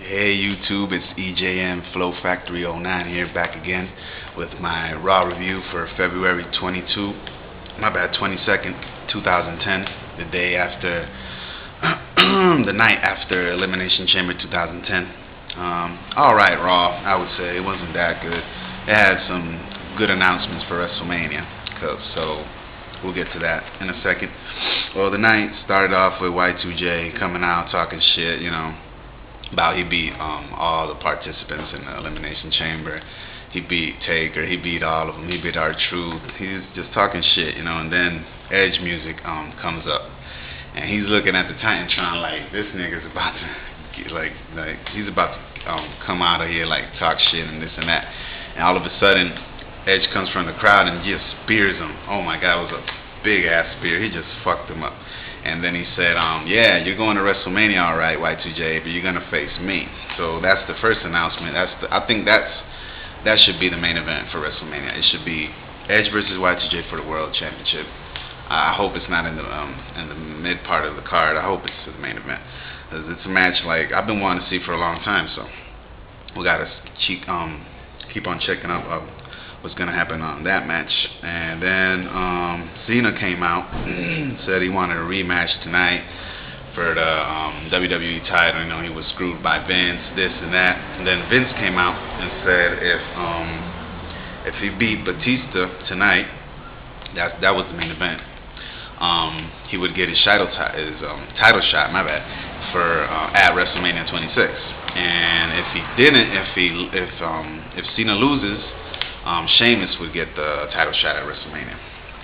Hey YouTube, it's EJM Flow Factory 09 here, back again with my Raw review for February 22nd, 2010, the day after, the night after Elimination Chamber 2010. Alright Raw, I would say. It wasn't that good. It had some good announcements for WrestleMania, so we'll get to that in a second. Well, the night started off with Y2J coming out talking shit, about he beat all the participants in the Elimination Chamber. He beat Taker, he beat all of them, he beat R-Truth. He's just talking shit, and then Edge music comes up. And he's looking at the Titantron like, this nigga's about to get, like he's about to come out of here, like, talk shit and this and that. And all of a sudden, Edge comes from the crowd and just spears him. Oh my God, it was a big ass spear. He just fucked him up. And then he said, yeah, you're going to WrestleMania, all right, Y2J, but you're gonna face me. So that's the first announcement. I think that should be the main event for WrestleMania. It should be Edge versus Y2J for the World Championship. I hope it's not in the mid part of the card. I hope it's the main event. It's a match like I've been wanting to see for a long time. So we gotta keep on checking up what's gonna happen on that match. And then Cena came out, said he wanted a rematch tonight for the WWE title. He was screwed by Vince, this and that. And then Vince came out and said if he beat Batista tonight, that was the main event. He would get his title shot, my bad, for at WrestleMania 26. And if he didn't, if Cena loses, Sheamus would get the title shot at WrestleMania.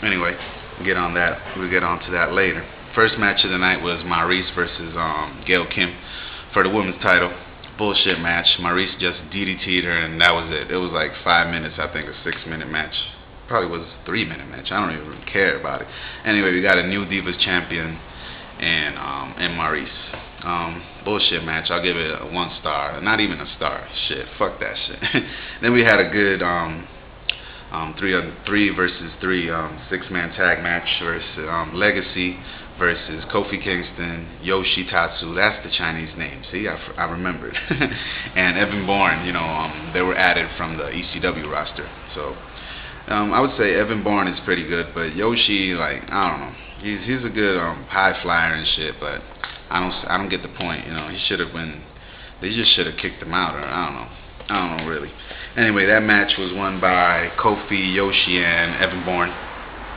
Anyway, we'll get on to that later. First match of the night was Maurice versus Gail Kim for the women's title. Bullshit match. Maurice just DDT'd her and that was it. It was like 5 minutes, I think, a 6-minute match. Probably was a 3-minute match. I don't even care about it. Anyway, we got a new Divas champion and Maurice. Bullshit match. I'll give it a 1 star. Not even a star. Shit. Fuck that shit. Then we had a good 3 versus 3 6-man tag match versus Legacy versus Kofi Kingston, Yoshitatsu. That's the Chinese name. See, I remembered. And Evan Bourne. They were added from the ECW roster. So I would say Evan Bourne is pretty good, but Yoshi, like, I don't know. He's a good high flyer and shit, but I don't get the point. He should have been. They just should have kicked him out, or I don't know really. Anyway, that match was won by Kofi, Yoshi, and Evan Bourne,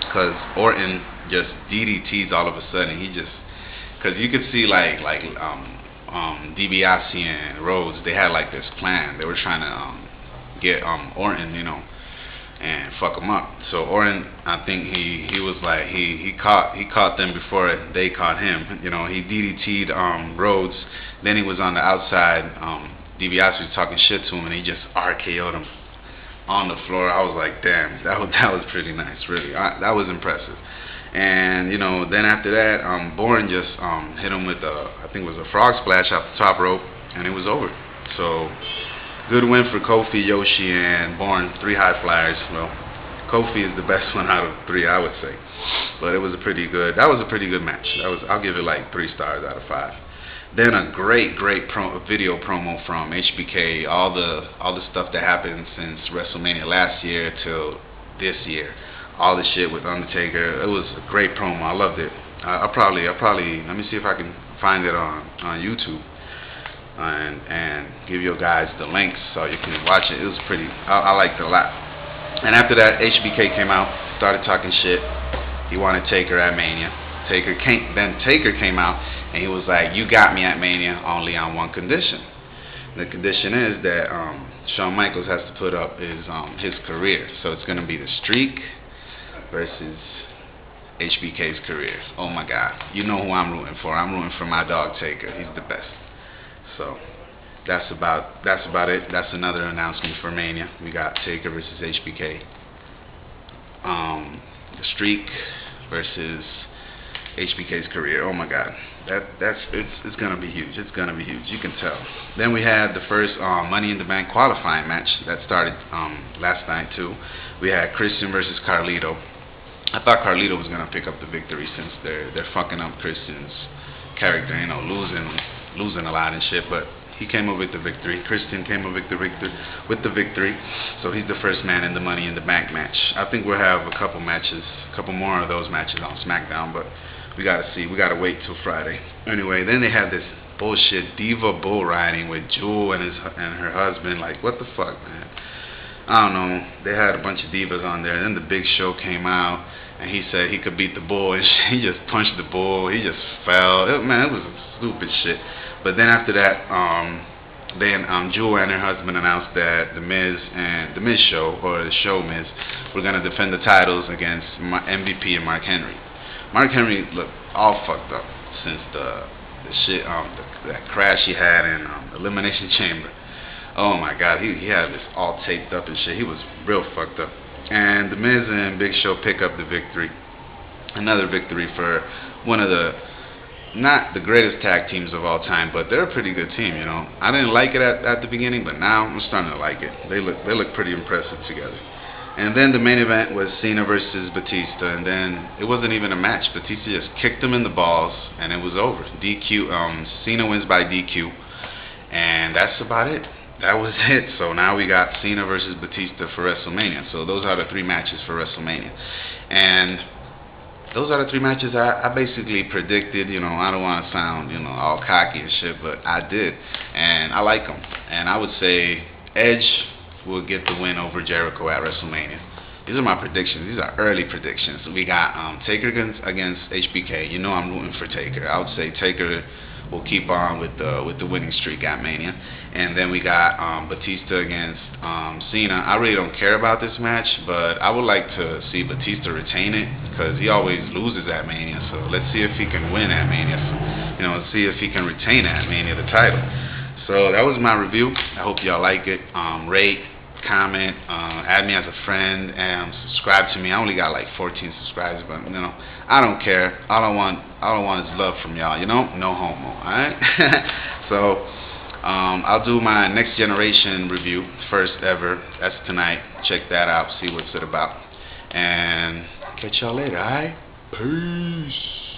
because Orton just DDTs all of a sudden. Because you could see like DiBiase and Rhodes, they had like this plan. They were trying to get Orton, and fuck him up. So Orton, I think he was like he caught them before they caught him. He DDT'd Rhodes. Then he was on the outside. DiBiase was talking shit to him, and he just RKO'd him on the floor. I was like, damn, that was pretty nice, really. That was impressive. And then after that, Bourne just hit him with I think it was a frog splash off the top rope, and it was over. So good win for Kofi, Yoshi, and Bourne, 3 high flyers. Well, Kofi is the best one out of 3, I would say. But that was a pretty good match. I'll give it like 3 stars out of 5. Then a great video promo from HBK. All the stuff that happened since WrestleMania last year till this year. All the shit with Undertaker. It was a great promo. I loved it. I'll probably let me see if I can find it on YouTube. And give you guys the links so you can watch it. It was pretty. I liked it a lot. And after that, HBK came out, started talking shit. He wanted Taker at Mania. Taker came out and he was like, "You got me at Mania only on one condition. The condition is that Shawn Michaels has to put up his career. So it's gonna be the Streak versus HBK's career. Oh my God, you know who I'm rooting for? I'm rooting for my dog Taker. He's the best." So that's about it. That's another announcement for Mania. We got Taker versus HBK. The Streak versus HBK's career. Oh my God, it's gonna be huge. It's gonna be huge. You can tell. Then we had the first Money in the Bank qualifying match that started last night too. We had Christian versus Carlito. I thought Carlito was gonna pick up the victory since they're fucking up Christian's character, losing a lot and shit, but he came up with the victory. Christian came up with the victory. So he's the first man in the Money in the Bank match. I think we'll have a couple more of those matches on SmackDown, but we gotta see. We gotta wait till Friday. Anyway, then they had this bullshit diva bull riding with Jewel and her husband. Like, what the fuck, man? I don't know. They had a bunch of divas on there. And then the Big Show came out, and he said he could beat the bull, and he just punched the bull. He just fell. Man, it was stupid shit. But then after that, Jewel and her husband announced that the Miz Show, or the Show Miz, were gonna defend the titles against MVP and Mark Henry. Mark Henry looked all fucked up since the shit, that crash he had in the Elimination Chamber. Oh my God, he had this all taped up and shit. He was real fucked up. And the Miz and Big Show pick up the victory. Another victory for one of the, not the greatest tag teams of all time, but they're a pretty good team, you know. I didn't like it at the beginning, but now I'm starting to like it. They look pretty impressive together. And then the main event was Cena versus Batista, and then it wasn't even a match. Batista just kicked him in the balls, and it was over. DQ. Cena wins by DQ, and that's about it. That was it. So now we got Cena versus Batista for WrestleMania. So those are the 3 matches for WrestleMania. And those are the 3 matches I basically predicted. You know, I don't want to sound, you know, all cocky and shit, but I did. And I like them. And I would say Edge will get the win over Jericho at WrestleMania. These are my predictions. These are early predictions. We got Taker against HBK. You know I'm rooting for Taker. I would say Taker will keep on with the winning streak at Mania. And then we got Batista against Cena. I really don't care about this match, but I would like to see Batista retain it because he always loses at Mania. So let's see if he can win at Mania. You know, see if he can retain at Mania the title. So that was my review. I hope y'all like it. Rate, comment, add me as a friend, and subscribe to me. I only got like 14 subscribers, but you know, I don't care. All I want is love from y'all. You know, no homo. All right. So I'll do my Next Generation review, first ever. That's tonight. Check that out. See what's it about. And catch y'all later. All right. Peace.